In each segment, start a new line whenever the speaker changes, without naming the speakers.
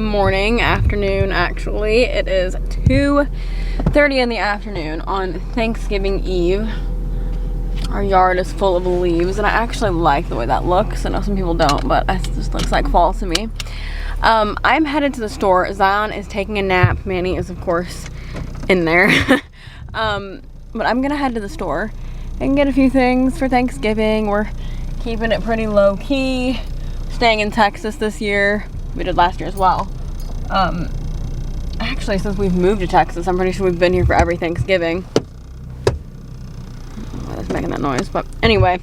morning, afternoon actually. It is 2:30 in the afternoon on Thanksgiving Eve. Our yard is full of leaves and I actually like the way that looks. I know some people don't, but it just looks like fall to me. I'm headed to the store. Zion is taking a nap. Manny is of course in there. But I'm gonna head to the store and get a few things for Thanksgiving. We're keeping it pretty low key. Staying in Texas this year. We did last year as well. Actually, since we've moved to Texas, I'm pretty sure we've been here for every Thanksgiving. I was making that noise, but anyway,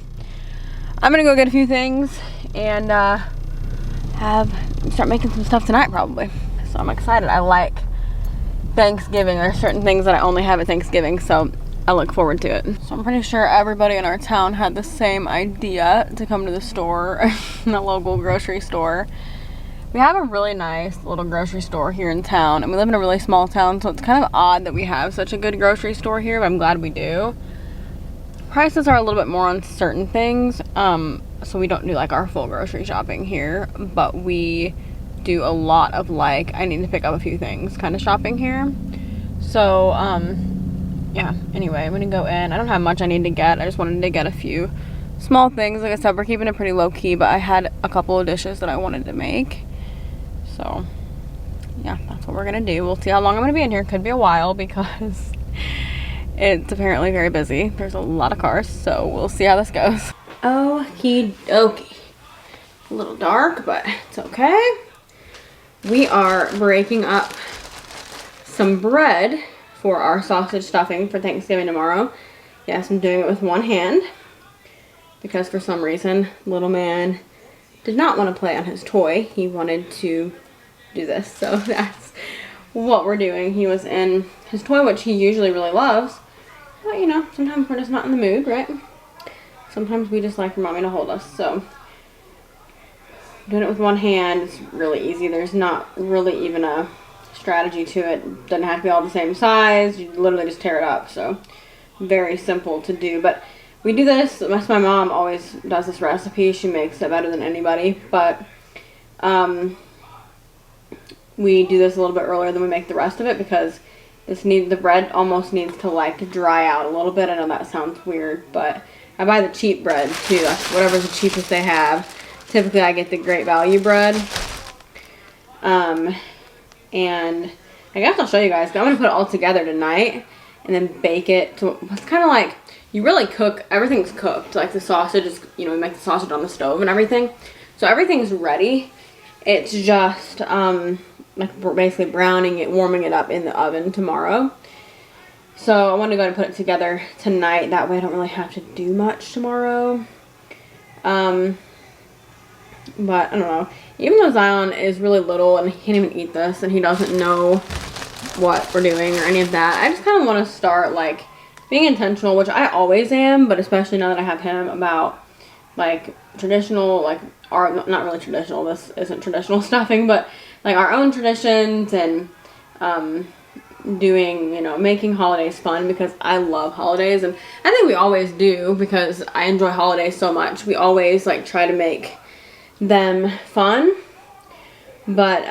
I'm gonna go get a few things and start making some stuff tonight probably. So I'm excited. I like Thanksgiving. There's certain things that I only have at Thanksgiving, so I look forward to it. So I'm pretty sure everybody in our town had the same idea to come to the store, the local grocery store. We have a really nice little grocery store here in town, and we live in a really small town, so it's kind of odd that we have such a good grocery store here, but I'm glad we do. Prices are a little bit more on certain things, so we don't do like our full grocery shopping here, but we do a lot of like, I need to pick up a few things kind of shopping here. So, yeah, anyway, I'm gonna go in. I don't have much I need to get. I just wanted to get a few small things. Like I said, we're keeping it pretty low key, but I had a couple of dishes that I wanted to make. So, yeah, that's what we're gonna do. We'll see how long I'm gonna be in here. Could be a while because it's apparently very busy. There's a lot of cars, so we'll see how this goes. Okie dokie. A little dark, but it's okay. We are breaking up some bread for our sausage stuffing for Thanksgiving tomorrow. Yes, I'm doing it with one hand because for some reason little man did not want to play on his toy. He wanted to do this, so that's what we're doing. He was in his toy, which he usually really loves, but you know, sometimes we're just not in the mood, right? Sometimes we just like for mommy to hold us, so doing it with one hand is really easy. There's not really even a strategy to it. Doesn't have to be all the same size. You literally just tear it up, so very simple to do. But we do this, my mom always does this recipe. She makes it better than anybody, but we do this a little bit earlier than we make the rest of it because the bread almost needs to like dry out a little bit. I know that sounds weird, but I buy the cheap bread too. That's whatever's the cheapest they have. Typically I get the Great Value bread. And I guess I'll show you guys, but I'm going to put it all together tonight and then bake it to, it's kind of like, you really cook, everything's cooked, like the sausage is, you know, we make the sausage on the stove and everything, so everything's ready. It's just, like we're basically browning it, warming it up in the oven tomorrow. So I want to go ahead and put it together tonight, that way I don't really have to do much tomorrow. But I don't know, even though Zion is really little and he can't even eat this and he doesn't know what we're doing or any of that, I just kind of want to start like being intentional, which I always am, but especially now that I have him, about like traditional, like our, not really traditional, this isn't traditional stuffing, but like our own traditions and doing, you know, making holidays fun, because I love holidays, and I think we always do because I enjoy holidays so much. We always like try to make them fun, but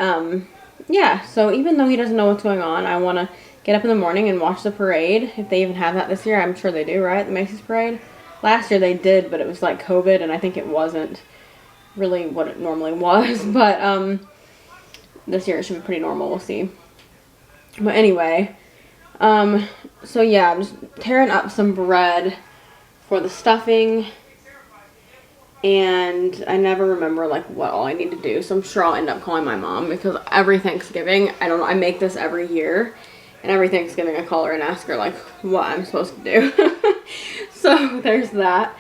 yeah, so even though he doesn't know what's going on, I want to get up in the morning and watch the parade, if they even have that this year. I'm sure they do, right? The Macy's parade. Last year they did, but it was like COVID, and I think it wasn't really what it normally was, but this year it should be pretty normal. We'll see. But anyway, so yeah, I'm just tearing up some bread for the stuffing. And I never remember like what all I need to do, so I'm sure I'll end up calling my mom, because every Thanksgiving, I don't know, I make this every year, and every Thanksgiving I call her and ask her like what I'm supposed to do. So there's that.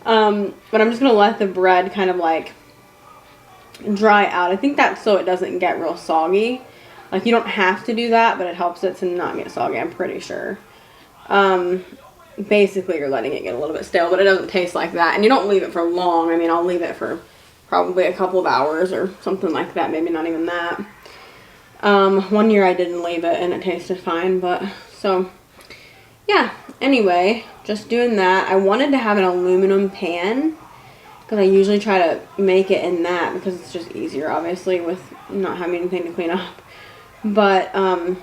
But I'm just gonna let the bread kind of like dry out. I think that's so it doesn't get real soggy. Like you don't have to do that, but it helps it to not get soggy, I'm pretty sure. Basically you're letting it get a little bit stale, but it doesn't taste like that, and you don't leave it for long. I mean, I'll leave it for probably a couple of hours or something like that, maybe not even that. One year I didn't leave it and it tasted fine, but so yeah, anyway, just doing that. I wanted to have an aluminum pan because I usually try to make it in that because it's just easier, obviously, with not having anything to clean up. But I'm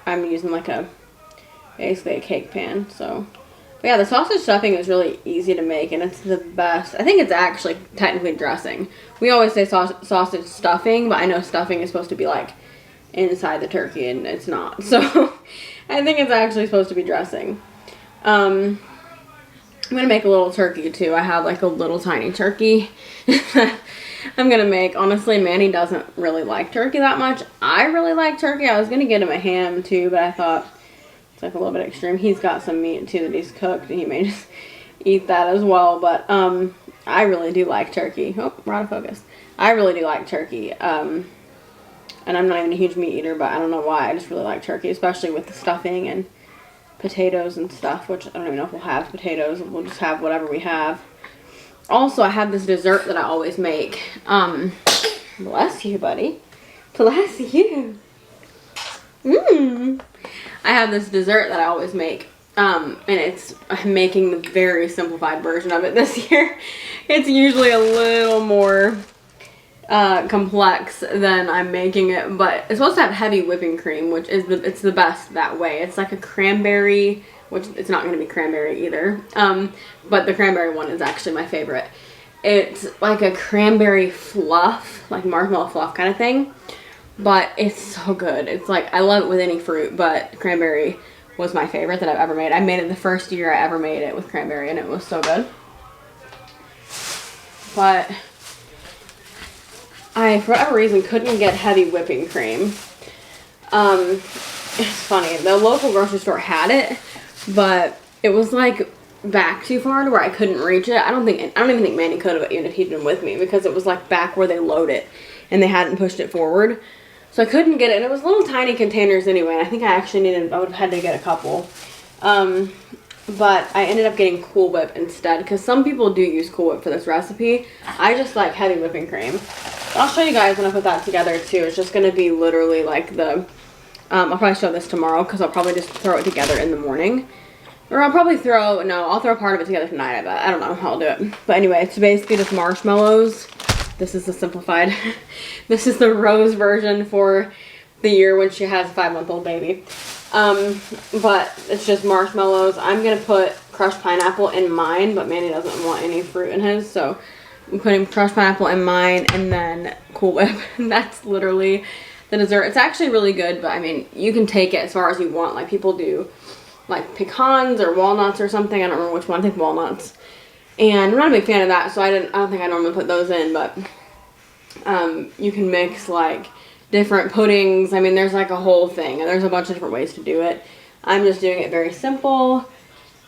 using like basically a cake pan. So, but yeah, the sausage stuffing is really easy to make, and it's the best. I think it's actually technically dressing. We always say sausage stuffing, but I know stuffing is supposed to be like inside the turkey, and it's not. So I think it's actually supposed to be dressing. I'm gonna make a little turkey too. I have like a little tiny turkey I'm gonna make. Honestly, Manny doesn't really like turkey that much. I really like turkey. I was gonna get him a ham too, but I thought it's like a little bit extreme. He's got some meat too that he's cooked, and he may just eat that as well. But I really do like turkey. Oh, we're out of focus. I really do like turkey. And I'm not even a huge meat eater, but I don't know why. I just really like turkey, especially with the stuffing and potatoes and stuff, which I don't even know if we'll have potatoes. We'll just have whatever we have. Also, I have this dessert that I always make. Bless you, buddy. Bless you. I have this dessert that I always make. And I'm making the very simplified version of it this year. It's usually a little more complex than I'm making it, but it's supposed to have heavy whipping cream, which is it's the best that way. It's like a cranberry, which it's not going to be cranberry either, but the cranberry one is actually my favorite. It's like a cranberry fluff, like marshmallow fluff kind of thing, but it's so good. It's like, I love it with any fruit, but cranberry was my favorite that I've ever made. I made it the first year I ever made it with cranberry, and it was so good. But I, for whatever reason, couldn't get heavy whipping cream. It's funny, the local grocery store had it, but it was like back too far to where I couldn't reach it. I don't even think Manny could have, even if he'd been with me, because it was like back where they load it and they hadn't pushed it forward. So I couldn't get it, and it was little tiny containers anyway, and I think I would have had to get a couple. But I ended up getting Cool Whip instead, because some people do use Cool Whip for this recipe. I just like heavy whipping cream. But I'll show you guys when I put that together too. It's just going to be literally like I'll probably show this tomorrow, because I'll probably just throw it together in the morning. Or I'll probably I'll throw part of it together tonight, I bet. I don't know how I'll do it. But anyway, it's basically just marshmallows. This is the simplified. This is the Rose version for the year when she has a 5-month-old baby. But it's just marshmallows. I'm going to put crushed pineapple in mine, but Manny doesn't want any fruit in his, so I'm putting crushed pineapple in mine, and then Cool Whip. That's literally the dessert. It's actually really good, but I mean, you can take it as far as you want. Like people do like pecans or walnuts or something. I don't remember which one. I think walnuts. And I'm not a big fan of that, so I don't think I normally put those in, but you can mix like different puddings. I mean, there's like a whole thing, and there's a bunch of different ways to do it. I'm just doing it very simple.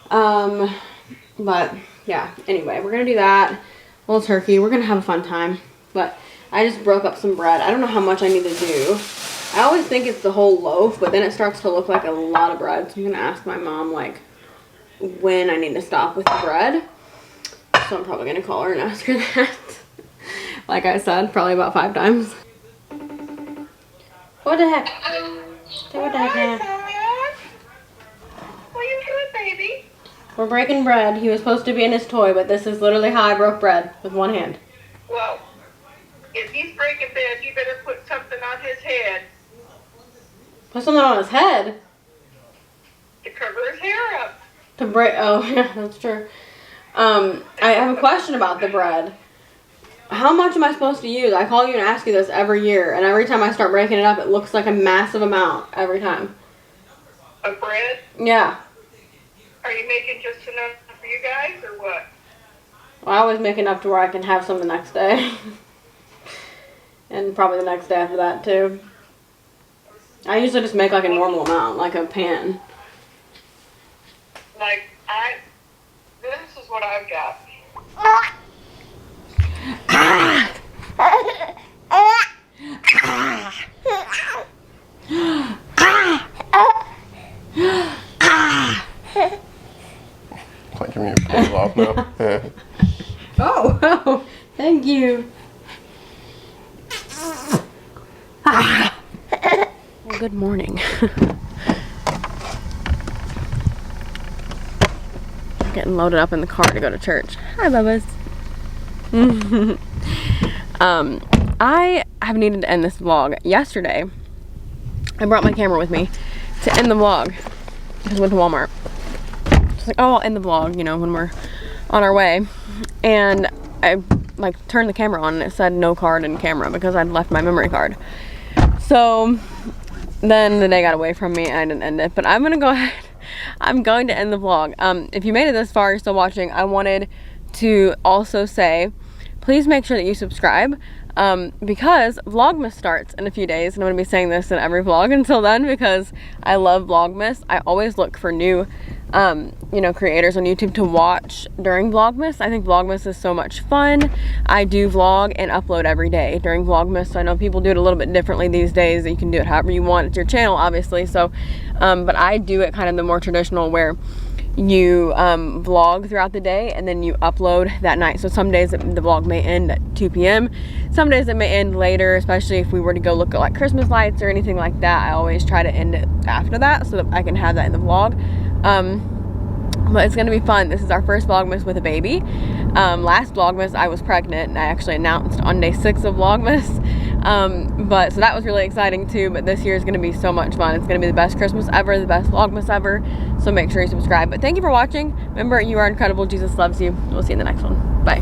But yeah, anyway, we're gonna do that. A little turkey. We're gonna have a fun time. But I just broke up some bread. I don't know how much I need to do. I always think it's the whole loaf, but then it starts to look like a lot of bread. So I'm gonna ask my mom like when I need to stop with the bread. So I'm probably gonna call her and ask her that. Like I said, probably about 5 times. What the heck? What the heck now?
What are you doing, baby?
We're breaking bread. He was supposed to be in his toy, but this is literally how I broke bread, with one hand.
Well, if he's breaking bread, you better put something on his head.
Put something on his head?
To cover his hair up.
To break, oh yeah, that's true. I have a question about the bread. How much am I supposed to use? I call you and ask you this every year, and every time I start breaking it up, it looks like a massive amount every time.
Of bread?
Yeah.
Are you making just enough for you guys, or what?
Well, I always make enough to where I can have some the next day. And probably the next day after that, too. I usually just make like a normal amount, like a pan.
Like, this is what I've got.
Like you're gonna pull it off now.
Oh, thank you. Well, good morning. Getting loaded up in the car to go to church. Hi, Bubba's. I have needed to end this vlog. Yesterday, I brought my camera with me to end the vlog because I went to Walmart. Just like, oh, I'll end the vlog, you know, when we're on our way. And I like turned the camera on and it said no card in camera because I'd left my memory card. So then the day got away from me and I didn't end it. But I'm gonna go ahead. I'm going to end the vlog. If you made it this far, you're still watching, I wanted to also say, please make sure that you subscribe. Because Vlogmas starts in a few days, and I'm going to be saying this in every vlog until then because I love Vlogmas. I always look for new, you know, creators on YouTube to watch during Vlogmas. I think Vlogmas is so much fun. I do vlog and upload every day during Vlogmas, so I know people do it a little bit differently these days. You can do it however you want. It's your channel, obviously, so, but I do it kind of the more traditional where you vlog throughout the day and then you upload that night. So some days the vlog may end at 2 p.m. Some days it may end later, especially if we were to go look at like Christmas lights or anything like that. I always try to end it after that so that I can have that in the vlog. But it's gonna be fun. This is our first Vlogmas with a baby. Last Vlogmas I was pregnant and I actually announced on day 6 of Vlogmas. But so that was really exciting too, but this year is gonna be so much fun. It's gonna be the best Christmas ever, the best Vlogmas ever. So make sure you subscribe. But thank you for watching. Remember, you are incredible. Jesus loves you. We'll see you in the next one. Bye.